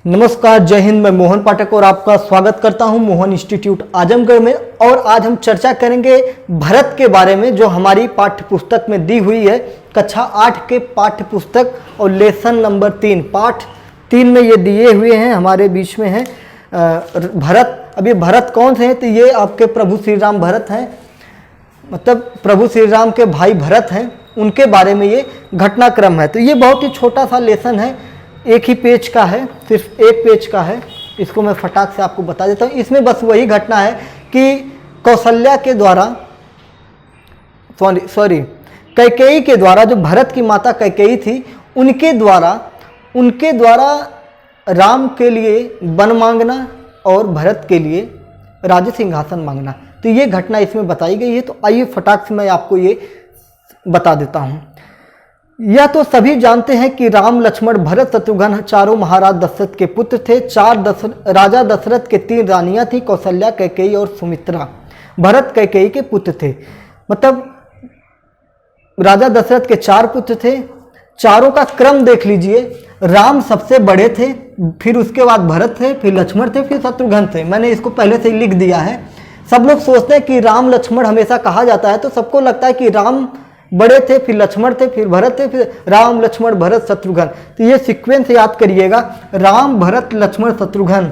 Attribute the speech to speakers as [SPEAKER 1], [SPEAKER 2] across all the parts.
[SPEAKER 1] नमस्कार, जय हिंद। मैं मोहन पाठक और आपका स्वागत करता हूं मोहन इंस्टीट्यूट आजमगढ़ में। और आज हम चर्चा करेंगे भरत के बारे में, जो हमारी पाठ्य पुस्तक में दी हुई है। कक्षा 8 के पाठ्य पुस्तक और लेसन नंबर 3 पाठ 3 में ये दिए हुए हैं। हमारे बीच में है भरत। अब ये भरत कौन से हैं? तो ये आपके प्रभु श्री राम भरत हैं, मतलब प्रभु श्री राम के भाई भरत हैं। उनके बारे में ये घटनाक्रम है। तो ये बहुत ही छोटा सा लेसन है, एक ही पेज का है, सिर्फ एक पेज का है। इसको मैं फटाक से आपको बता देता हूँ। इसमें बस वही घटना है कि कौशल्या के द्वारा कैकेयी के द्वारा, जो भरत की माता कैकेयी थी, उनके द्वारा राम के लिए वन मांगना और भरत के लिए राज्य सिंहासन मांगना। तो ये घटना इसमें बताई गई है। तो आइए फटाक से मैं आपको ये बता देता हूँ। यह तो सभी जानते हैं कि राम, लक्ष्मण, भरत, शत्रुघ्न चारों महाराज दशरथ के पुत्र थे। राजा दशरथ के 3 रानियां थी, कौशल्या, कैकेयी और सुमित्रा। भरत कैकेयी के पुत्र थे। मतलब राजा दशरथ के 4 पुत्र थे। चारों का क्रम देख लीजिए। राम सबसे बड़े थे, फिर उसके बाद भरत थे, फिर लक्ष्मण थे, फिर शत्रुघ्न थे। मैंने इसको पहले से ही लिख दिया है। सब लोग सोचते हैं कि राम लक्ष्मण हमेशा कहा जाता है, तो सबको लगता है कि राम बड़े थे, फिर लक्ष्मण थे, फिर भरत थे, फिर राम, लक्ष्मण, भरत, शत्रुघ्न। तो ये सीक्वेंस याद करिएगा। राम, भरत, लक्ष्मण, शत्रुघ्न।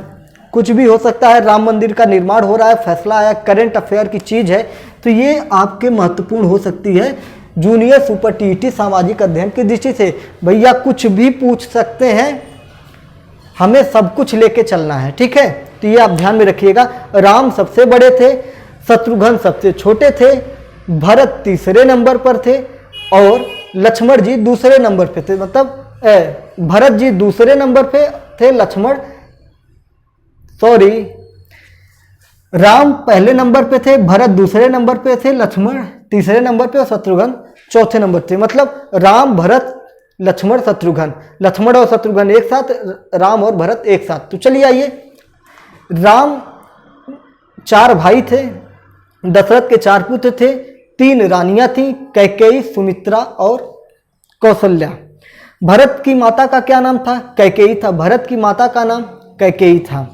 [SPEAKER 1] कुछ भी हो सकता है। राम मंदिर का निर्माण हो रहा है, फैसला आया, करंट अफेयर की चीज़ है, तो ये आपके महत्वपूर्ण हो सकती है जूनियर सुपर टीईटी सामाजिक अध्ययन की दृष्टि से। भैया कुछ भी पूछ सकते हैं, हमें सब कुछ लेके चलना है, ठीक है। तो ये आप ध्यान में रखिएगा। राम सबसे बड़े थे, शत्रुघ्न सबसे छोटे थे, भरत तीसरे नंबर पर थे और लक्ष्मण जी दूसरे नंबर पे थे। मतलब भरत जी दूसरे नंबर पे थे, राम पहले नंबर पे थे, भरत दूसरे नंबर पे थे, लक्ष्मण तीसरे नंबर पे और शत्रुघ्न चौथे नंबर थे। मतलब राम, भरत, लक्ष्मण, शत्रुघ्न, लक्ष्मण और शत्रुघ्न एक साथ, राम और भरत एक साथ। तो चलिए आइए। राम 4 भाई थे, दशरथ के 4 पुत्र थे, 3 रानियां थीं, कैकेयी, सुमित्रा और कौशल्या। भरत की माता का क्या नाम था? कैकेयी था। भरत की माता का नाम कैकेयी था।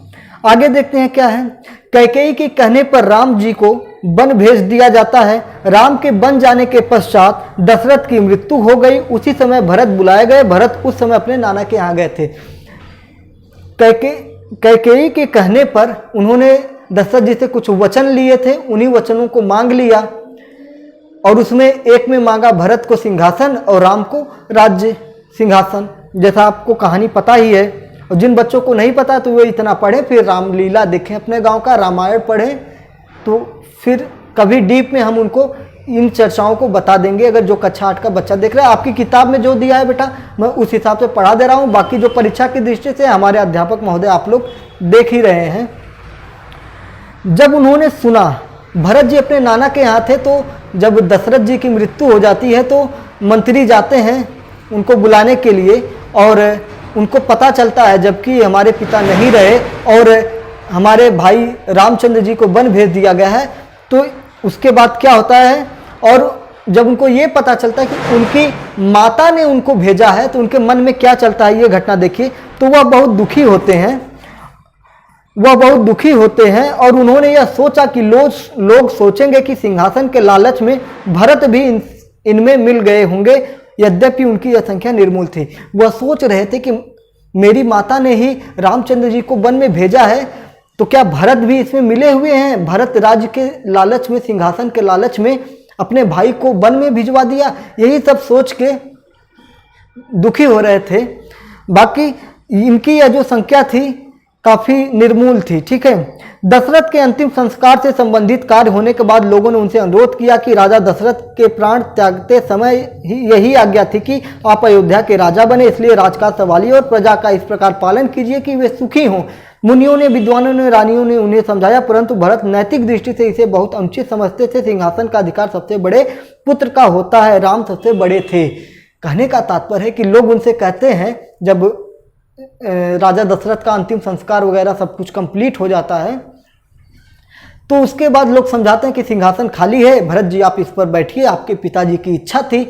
[SPEAKER 1] आगे देखते हैं क्या है। कैकेयी के कहने पर राम जी को वन भेज दिया जाता है। राम के वन जाने के पश्चात दशरथ की मृत्यु हो गई। उसी समय भरत बुलाए गए। भरत उस समय अपने नाना के यहाँ गए थे। कैकेयी के कहने पर उन्होंने दशरथ जी से कुछ वचन लिए थे, उन्हीं वचनों को मांग लिया और उसमें एक में मांगा भरत को सिंहासन और राम को राज्य सिंहासन। जैसा आपको कहानी पता ही है, और जिन बच्चों को नहीं पता तो वे इतना पढ़े, फिर रामलीला देखें अपने गांव का, रामायण पढ़ें, तो फिर कभी डीप में हम उनको इन चर्चाओं को बता देंगे। अगर जो कक्षा 8 का बच्चा देख रहा है, आपकी किताब में जो दिया है बेटा, मैं उस हिसाब से पढ़ा दे रहा हूँ। बाकी जो परीक्षा की दृष्टि से हमारे अध्यापक महोदय आप लोग देख ही रहे हैं। जब उन्होंने सुना, भरत जी अपने नाना के यहाँ थे, तो जब दशरथ जी की मृत्यु हो जाती है तो मंत्री जाते हैं उनको बुलाने के लिए, और उनको पता चलता है जबकि हमारे पिता नहीं रहे और हमारे भाई रामचंद्र जी को वन भेज दिया गया है। तो उसके बाद क्या होता है, और जब उनको ये पता चलता है कि उनकी माता ने उनको भेजा है, तो उनके मन में क्या चलता है ये घटना देखिए। तो वह बहुत दुखी होते हैं और उन्होंने यह सोचा कि लोग सोचेंगे कि सिंहासन के लालच में भरत भी इनमें मिल गए होंगे, यद्यपि उनकी यह संख्या निर्मूल थी। वह सोच रहे थे कि मेरी माता ने ही रामचंद्र जी को वन में भेजा है, तो क्या भरत भी इसमें मिले हुए हैं? भरत राज्य के लालच में, सिंहासन के लालच में अपने भाई को वन में भिजवा दिया। यही सब सोच के दुखी हो रहे थे। बाकी इनकी यह जो संख्या थी काफी निर्मूल थी, ठीक है। दशरथ के अंतिम संस्कार से संबंधित कार्य होने के बाद लोगों ने उनसे अनुरोध किया कि राजा दशरथ के प्राण त्यागते समय ही यही आज्ञा थी कि आप अयोध्या के राजा बने, इसलिए राजकाज संभालिए और प्रजा का इस प्रकार पालन कीजिए कि वे सुखी हों। मुनियों ने, विद्वानों ने, रानियों ने उन्हें समझाया, परंतु भरत नैतिक दृष्टि से इसे बहुत अनुचित समझते थे। सिंहासन का अधिकार सबसे बड़े पुत्र का होता है, राम सबसे बड़े थे। कहने का तात्पर्य है कि लोग उनसे कहते हैं, जब राजा दशरथ का अंतिम संस्कार वगैरह सब कुछ कंप्लीट हो जाता है, तो उसके बाद लोग समझाते हैं कि सिंहासन खाली है, भरत जी आप इस पर बैठिए, आपके पिताजी की इच्छा थी।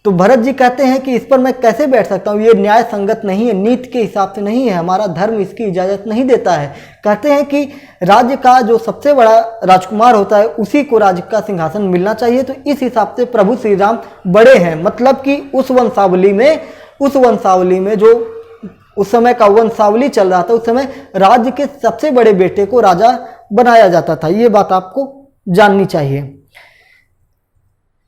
[SPEAKER 1] तो भरत जी कहते हैं कि इस पर मैं कैसे बैठ सकता हूँ, ये न्याय संगत नहीं है, नीति के हिसाब से नहीं है, हमारा धर्म इसकी इजाज़त नहीं देता है। कहते हैं कि राज्य का जो सबसे बड़ा राजकुमार होता है उसी को राज्य का सिंहासन मिलना चाहिए। तो इस हिसाब से प्रभु श्री राम बड़े हैं, मतलब कि उस वंशावली में जो उस समय का वंशावली चल रहा था, उस समय राज्य के सबसे बड़े बेटे को राजा बनाया जाता था। ये बात आपको जाननी चाहिए।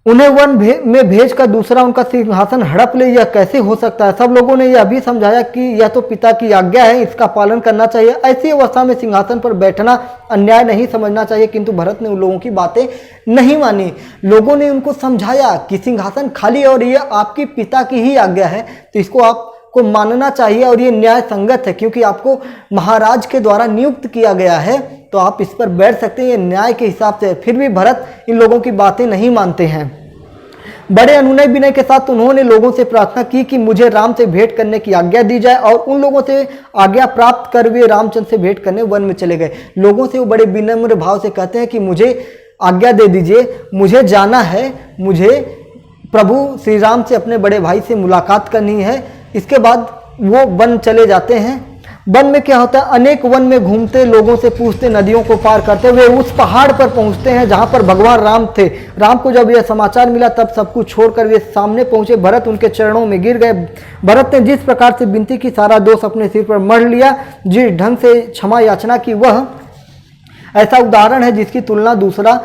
[SPEAKER 1] उन्हें वन में भेजकर दूसरा उनका सिंहासन हड़प ले, यह कैसे हो सकता है? सब लोगों ने यह भी समझाया कि यह तो पिता की आज्ञा है, इसका पालन करना चाहिए। ऐसी अवस्था में सिंहासन पर बैठना अन्याय नहीं समझना चाहिए, किंतु भरत ने उन लोगों की बातें नहीं मानी। लोगों ने उनको समझाया कि सिंहासन खाली है और ये आपकी पिता की ही आज्ञा है, तो इसको आपको मानना चाहिए और ये न्याय संगत है, क्योंकि आपको महाराज के द्वारा नियुक्त किया गया है, तो आप इस पर बैठ सकते हैं, ये न्याय के हिसाब से। फिर भी भरत इन लोगों की बातें नहीं मानते हैं। बड़े अनुनय विनय के साथ उन्होंने लोगों से प्रार्थना की कि मुझे राम से भेंट करने की आज्ञा दी जाए, और उन लोगों से आज्ञा प्राप्त कर वे रामचंद्र से भेंट करने वन में चले गए। लोगों से वो बड़े विनम्र भाव से कहते हैं कि मुझे आज्ञा दे दीजिए, मुझे जाना है, मुझे प्रभु श्री राम से, अपने बड़े भाई से मुलाकात करनी है। इसके बाद वो वन चले जाते हैं। वन में क्या होता है, अनेक वन में घूमते, लोगों से पूछते, नदियों को पार करते हुए उस पहाड़ पर पहुंचते हैं जहां पर भगवान राम थे। राम को जब यह समाचार मिला तब सब कुछ छोड़कर वे सामने पहुंचे। भरत उनके चरणों में गिर गए। भरत ने जिस प्रकार से विनती की, सारा दोष अपने सिर पर मढ़ लिया। जिस ढंग से क्षमा याचना की, वह ऐसा उदाहरण है जिसकी तुलना दूसरा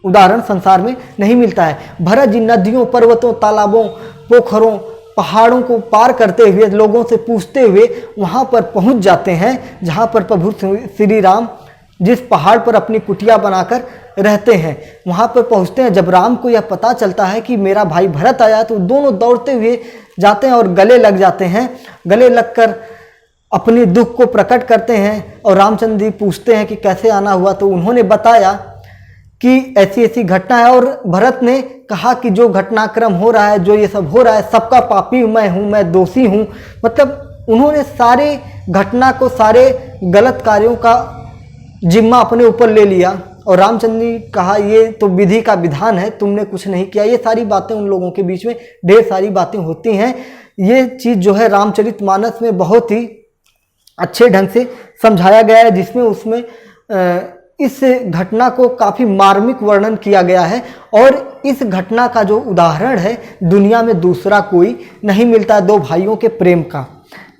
[SPEAKER 1] उदाहरण संसार में नहीं मिलता है। भरत जी नदियों, पर्वतों, तालाबों, पोखरों, पहाड़ों को पार करते हुए, लोगों से पूछते हुए वहां पर पहुंच जाते हैं जहां पर प्रभु श्री राम जिस पहाड़ पर अपनी कुटिया बनाकर रहते हैं, वहां पर पहुंचते हैं। जब राम को यह पता चलता है कि मेरा भाई भरत आया, तो दोनों दौड़ते हुए जाते हैं और गले लग जाते हैं। गले लगकर अपने दुख को प्रकट करते हैं और रामचंद्र जी पूछते हैं कि कैसे आना हुआ, तो उन्होंने बताया कि ऐसी ऐसी घटना है। और भरत ने कहा कि जो घटनाक्रम हो रहा है, जो ये सब हो रहा है, सबका पापी मैं हूँ, मैं दोषी हूँ। मतलब उन्होंने सारे घटना को, सारे गलत कार्यों का जिम्मा अपने ऊपर ले लिया। और रामचंद्र ने कहा ये तो विधि का विधान है, तुमने कुछ नहीं किया। ये सारी बातें उन लोगों के बीच में ढेर सारी बातें होती हैं। ये चीज़ जो है रामचरितमानस में बहुत ही अच्छे ढंग से समझाया गया है, जिसमें उसमें इस घटना को काफ़ी मार्मिक वर्णन किया गया है। और इस घटना का जो उदाहरण है, दुनिया में दूसरा कोई नहीं मिलता है, दो भाइयों के प्रेम का।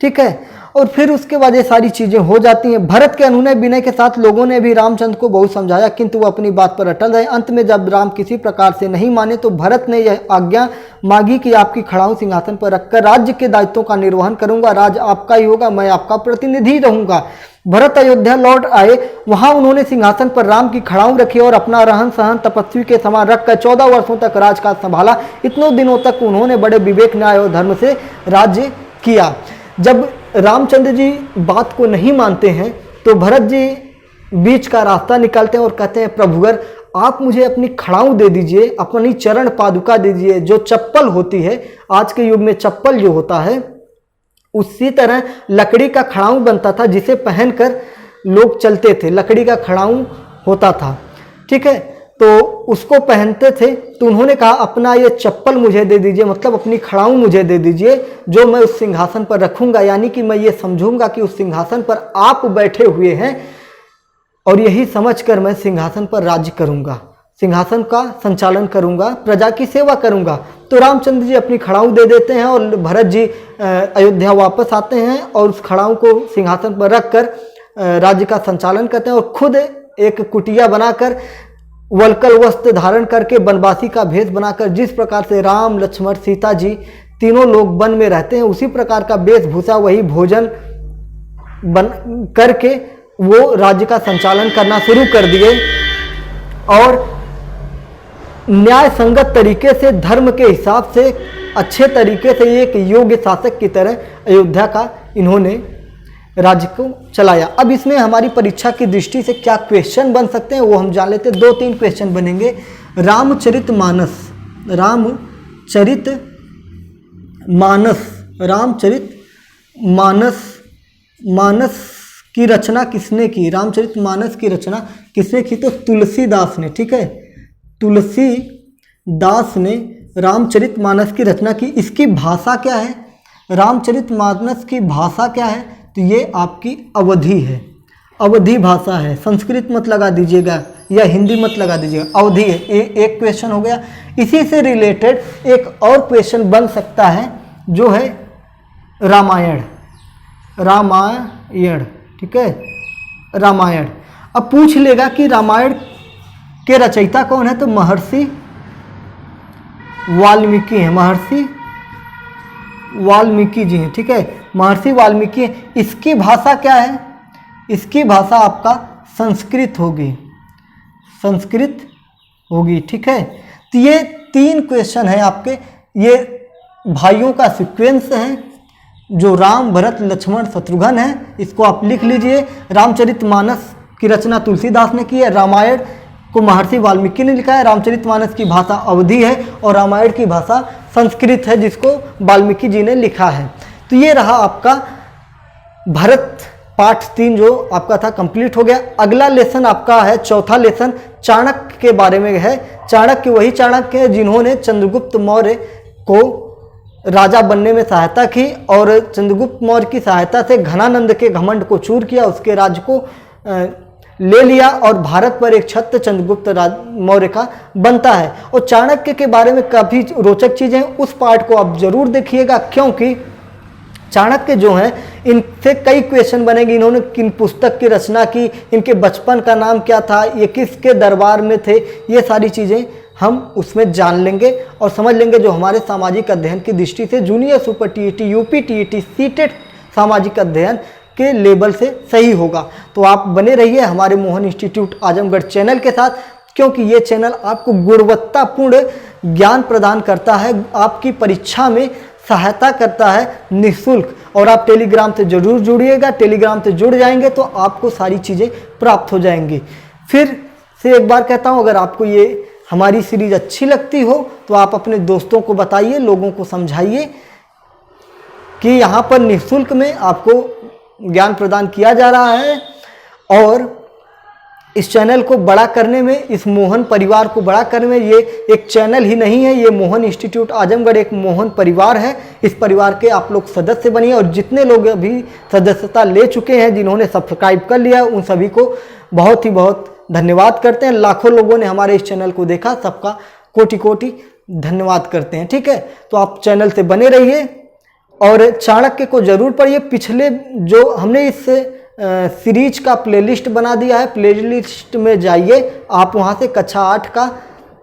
[SPEAKER 1] ठीक है, और फिर उसके बाद ये सारी चीज़ें हो जाती हैं। भरत के अनुनय विनय के साथ लोगों ने भी रामचंद्र को बहुत समझाया, किंतु वो अपनी बात पर अटल रहे। अंत में जब राम किसी प्रकार से नहीं माने, तो भरत ने यह आज्ञा मांगी कि आपकी खड़ाऊ सिंहासन पर रखकर राज्य के दायित्वों का निर्वहन करूंगा, राज आपका ही होगा, मैं आपका प्रतिनिधि रहूंगा। भरत अयोध्या लौट आए। वहां उन्होंने सिंहासन पर राम की खड़ाऊ रखी और अपना रहन सहन तपस्वी के समान रखकर 14 वर्षों तक राजकाज संभाला। इतनों दिनों तक उन्होंने बड़े विवेक, न्याय और धर्म से राज्य किया। जब रामचंद्र जी बात को नहीं मानते हैं, तो भरत जी बीच का रास्ता निकालते हैं और कहते हैं, प्रभुवर आप मुझे अपनी खड़ाऊ दे दीजिए, अपनी चरण पादुका दे दीजिए। जो चप्पल होती है, आज के युग में चप्पल जो होता है, उसी तरह लकड़ी का खड़ाऊ बनता था जिसे पहनकर लोग चलते थे। लकड़ी का खड़ाऊ होता था, ठीक है, तो उसको पहनते थे। तो उन्होंने कहा अपना ये चप्पल मुझे दे दीजिए, मतलब अपनी खड़ाऊ मुझे दे दीजिए, जो मैं उस सिंहासन पर रखूंगा। यानी कि मैं ये समझूंगा कि उस सिंहासन पर आप बैठे हुए हैं और यही समझकर मैं सिंहासन पर राज्य करूंगा, सिंहासन का संचालन करूंगा, प्रजा की सेवा करूंगा। तो रामचंद्र जी अपनी खड़ाऊ दे देते हैं और भरत जी अयोध्या वापस आते हैं और उस खड़ाऊ को सिंहासन पर रखकर राज्य का संचालन करते हैं। और खुद एक कुटिया बनाकर, वल्कल वस्त्र धारण करके, वनवासी का भेष बनाकर, जिस प्रकार से राम, लक्ष्मण, सीता जी तीनों लोग वन में रहते हैं, उसी प्रकार का वेशभूषा, वही भोजन बन करके वो राज्य का संचालन करना शुरू कर दिए। और न्याय संगत तरीके से, धर्म के हिसाब से, अच्छे तरीके से एक योग्य शासक की तरह अयोध्या का इन्होंने राज्य को चलाया। अब इसमें हमारी परीक्षा की दृष्टि से क्या क्वेश्चन बन सकते हैं वो हम जान लेते हैं। 2-3 क्वेश्चन बनेंगे। रामचरितमानस, मानस की रचना किसने की? रामचरितमानस की रचना किसने की? तो तुलसीदास ने। ठीक है, तुलसीदास ने रामचरितमानस की रचना की, इसकी भाषा क्या है? रामचरितमानस की भाषा क्या है? तो ये आपकी अवधी है, अवधी भाषा है। संस्कृत मत लगा दीजिएगा या हिंदी मत लगा दीजिएगा, अवधी है। एक क्वेश्चन हो गया। इसी से रिलेटेड एक और क्वेश्चन बन सकता है जो है रामायण, रामायण, ठीक है, रामायण। अब पूछ लेगा कि रामायण के रचयिता कौन है? तो महर्षि वाल्मीकि हैं, महर्षि वाल्मीकि जी हैं, ठीक है, महर्षि वाल्मीकि हैं। इसकी भाषा क्या है? इसकी भाषा आपका संस्कृत होगी, संस्कृत होगी, ठीक है। तो ये 3 क्वेश्चन है आपके, ये भाइयों का सीक्वेंस है जो राम, भरत, लक्ष्मण, शत्रुघ्न है। इसको आप लिख लीजिए। रामचरितमानस की रचना तुलसीदास ने की है, रामायण को महर्षि वाल्मीकि ने लिखा है, रामचरितमानस की भाषा अवधी है और रामायण की भाषा संस्कृत है जिसको वाल्मीकि जी ने लिखा है। तो ये रहा आपका भरत पार्ट 3 जो आपका था, कंप्लीट हो गया। अगला लेसन आपका है, चौथा लेसन चाणक्य के बारे में है। चाणक्य वही चाणक्य है जिन्होंने चंद्रगुप्त मौर्य को राजा बनने में सहायता की और चंद्रगुप्त मौर्य की सहायता से घनानंद के घमंड को चूर किया, उसके राज्य को ले लिया और भारत पर एक छत्र चंद्रगुप्त मौर्य का बनता है। और चाणक्य के बारे में काफ़ी रोचक चीज़ें, उस पार्ट को आप जरूर देखिएगा क्योंकि चाणक्य जो हैं इनसे कई क्वेश्चन बनेंगे। इन्होंने किन पुस्तक की रचना की, इनके बचपन का नाम क्या था, ये किसके दरबार में थे, ये सारी चीज़ें हम उसमें जान लेंगे और समझ लेंगे, जो हमारे सामाजिक अध्ययन की दृष्टि से junior super TET, UP TET, CTET सामाजिक अध्ययन के लेवल से सही होगा। तो आप बने रहिए हमारे मोहन इंस्टीट्यूट आजमगढ़ चैनल के साथ, क्योंकि ये चैनल आपको गुणवत्तापूर्ण ज्ञान प्रदान करता है, आपकी परीक्षा में सहायता करता है निःशुल्क। और आप टेलीग्राम से जरूर जुड़िएगा, टेलीग्राम से जुड़ जाएंगे तो आपको सारी चीज़ें प्राप्त हो जाएंगी। फिर से एक बार कहता हूँ, अगर आपको ये हमारी सीरीज अच्छी लगती हो तो आप अपने दोस्तों को बताइए, लोगों को समझाइए कि यहाँ पर निःशुल्क में आपको ज्ञान प्रदान किया जा रहा है। और इस चैनल को बड़ा करने में, इस मोहन परिवार को बड़ा करने में, ये एक चैनल ही नहीं है, ये मोहन इंस्टीट्यूट आजमगढ़ एक मोहन परिवार है। इस परिवार के आप लोग सदस्य बनिए और जितने लोग अभी सदस्यता ले चुके हैं, जिन्होंने सब्सक्राइब कर लिया, उन सभी को बहुत ही बहुत धन्यवाद करते हैं। लाखों लोगों ने हमारे इस चैनल को देखा, सबका कोटि कोटि धन्यवाद करते हैं, ठीक है। तो आप चैनल से बने रहिए और चाणक्य को जरूर पढ़िए। पिछले जो हमने इस सीरीज का प्लेलिस्ट बना दिया है, प्लेलिस्ट में जाइए आप, वहाँ से कक्षा 8 का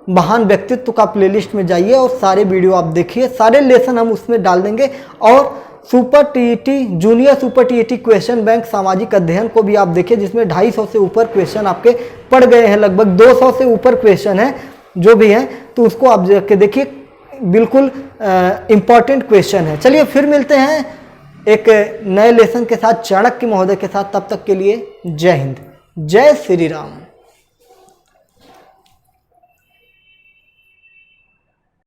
[SPEAKER 1] महान व्यक्तित्व का प्लेलिस्ट में जाइए और सारे वीडियो आप देखिए, सारे लेसन हम उसमें डाल देंगे। और super TET, junior super TET question bank सामाजिक अध्ययन को भी आप देखिए, जिसमें 250 से ऊपर क्वेश्चन आपके पड़ गए हैं, लगभग 200 से ऊपर क्वेश्चन है जो भी हैं, तो उसको आप जाके देखिए, बिल्कुल इम्पॉर्टेंट क्वेश्चन है। चलिए फिर मिलते हैं एक नए लेसन के साथ, चाणक्य महोदय के साथ। तब तक के लिए जय हिंद, जय श्री राम।